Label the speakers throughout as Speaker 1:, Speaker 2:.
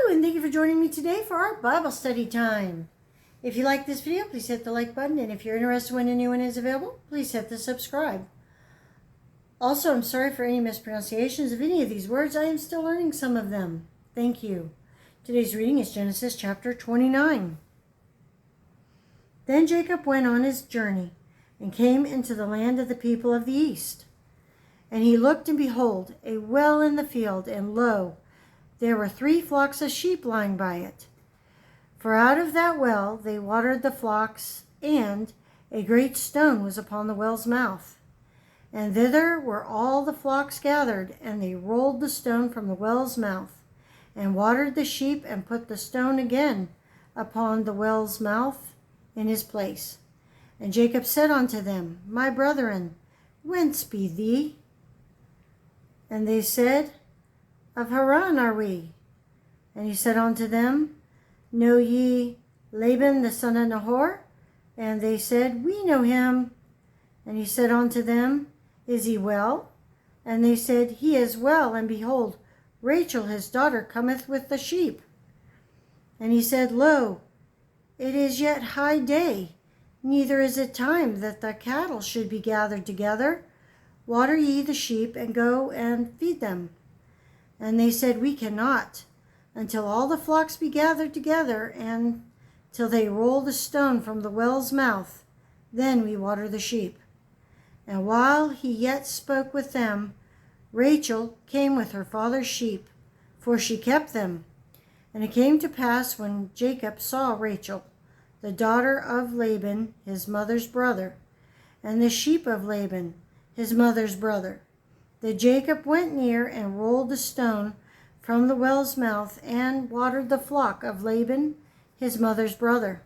Speaker 1: and thank you for joining me today for our Bible study time. If you like this video, please hit the like button, and if you're interested when a new one is available, please hit the subscribe. Also, I'm sorry for any mispronunciations of any of these words. I am still learning some of them. Thank you. Today's reading is Genesis chapter 29. Then Jacob went on his journey and came into the land of the people of the east. And he looked, and behold, a well in the field, and lo, there were 3 flocks of sheep lying by it. For out of that well they watered the flocks, and a great stone was upon the well's mouth. And thither were all the flocks gathered, and they rolled the stone from the well's mouth, and watered the sheep, and put the stone again upon the well's mouth in his place. And Jacob said unto them, My brethren, whence be ye? And they said, Of Haran are we. And he said unto them, Know ye Laban the son of Nahor? And they said, We know him. And he said unto them, Is he well? And they said, He is well, and behold, Rachel his daughter cometh with the sheep. And he said, Lo, it is yet high day, neither is it time that the cattle should be gathered together. Water ye the sheep, and go and feed them. And they said, We cannot, until all the flocks be gathered together, and till they roll the stone from the well's mouth, then we water the sheep. And while he yet spoke with them, Rachel came with her father's sheep, for she kept them. And it came to pass, when Jacob saw Rachel, the daughter of Laban, his mother's brother, and the sheep of Laban, his mother's brother, that Jacob went near and rolled the stone from the well's mouth, and watered the flock of Laban, his mother's brother.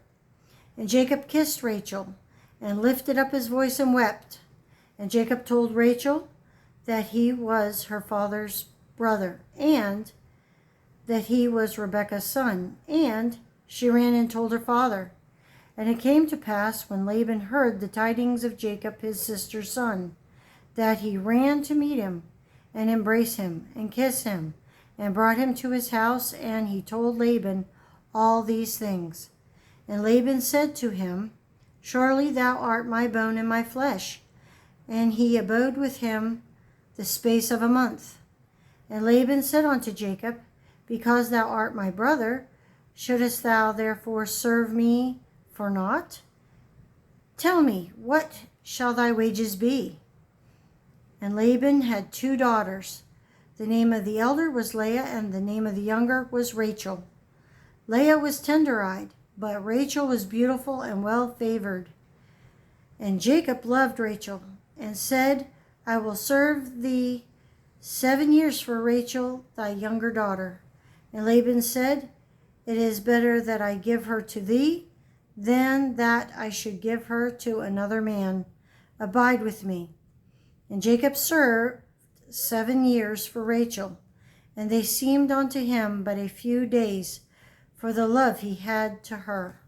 Speaker 1: And Jacob kissed Rachel, and lifted up his voice, and wept. And Jacob told Rachel that he was her father's brother, and that he was Rebekah's son. And she ran and told her father. And it came to pass, when Laban heard the tidings of Jacob his sister's son, that he ran to meet him, and embrace him, and kiss him, and brought him to his house, and he told Laban all these things. And Laban said to him, Surely thou art my bone and my flesh. And he abode with him the space of a month. And Laban said unto Jacob, Because thou art my brother, shouldest thou therefore serve me for naught? Tell me, what shall thy wages be? And Laban had 2 daughters. The name of the elder was Leah, and the name of the younger was Rachel. Leah was tender-eyed, but Rachel was beautiful and well-favored. And Jacob loved Rachel, and said, I will serve thee 7 years for Rachel, thy younger daughter. And Laban said, It is better that I give her to thee, than that I should give her to another man. Abide with me. And Jacob served 7 years for Rachel, and they seemed unto him but a few days, for the love he had to her.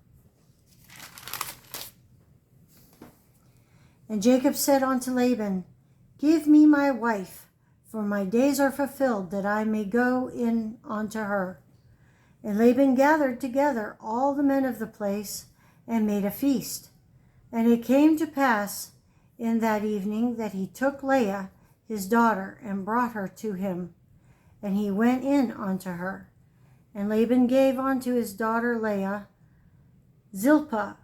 Speaker 1: And Jacob said unto Laban, Give me my wife, for my days are fulfilled, that I may go in unto her. And Laban gathered together all the men of the place, and made a feast. And it came to pass in that evening that he took Leah his daughter, and brought her to him, and he went in unto her. And Laban gave unto his daughter Leah Zilpah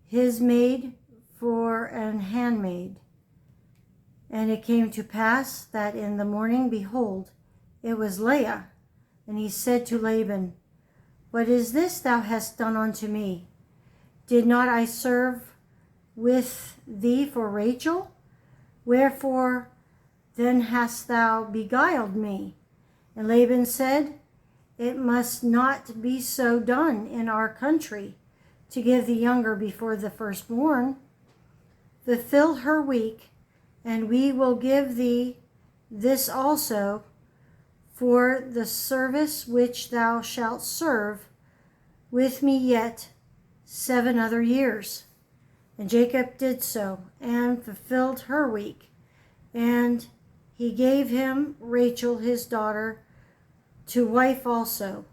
Speaker 1: his maid for an handmaid. And it came to pass that in the morning, behold, it was Leah. And he said to Laban, What is this thou hast done unto me? Did not I serve with thee for Rachel? Wherefore then hast thou beguiled me? And Laban said, It must not be so done in our country, to give the younger before the firstborn. Fulfill her week, and we will give thee this also for the service which thou shalt serve with me yet 7 other years. And Jacob did so, and fulfilled her week. And he gave him Rachel his daughter to wife also.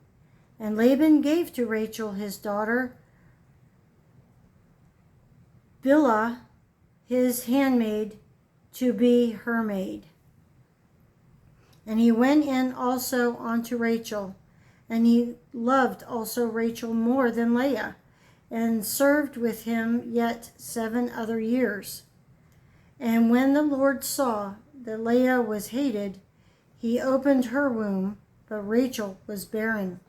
Speaker 1: And Laban gave to Rachel his daughter Bilhah, his handmaid, to be her maid. And he went in also unto Rachel, and he loved also Rachel more than Leah, and served with him yet 7 other years. And when the Lord saw that Leah was hated, he opened her womb, but Rachel was barren.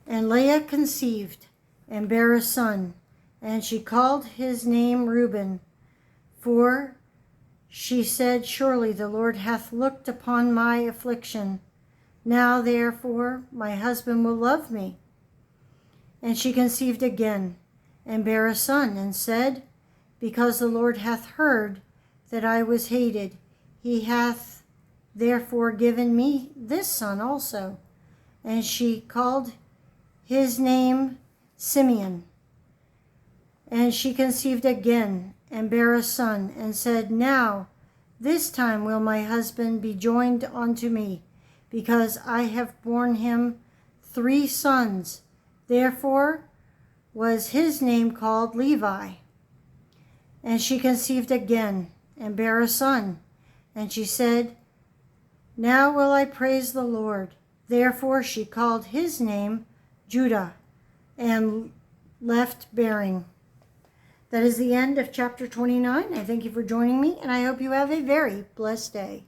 Speaker 1: And Leah conceived and bare a son, and she called his name Reuben, for she said, Surely the Lord hath looked upon my affliction. Now therefore my husband will love me. And she conceived again, and bare a son, and said, Because the Lord hath heard that I was hated, he hath therefore given me this son also. And she called his name Simeon. And she conceived again, and bare a son, and said, Now this time will my husband be joined unto me, because I have borne him 3 sons. Therefore was his name called Levi. And she conceived again, and bare a son. And she said, Now will I praise the Lord. Therefore she called his name Judah, and left bearing. That is the end of chapter 29. I thank you for joining me, and I hope you have a very blessed day.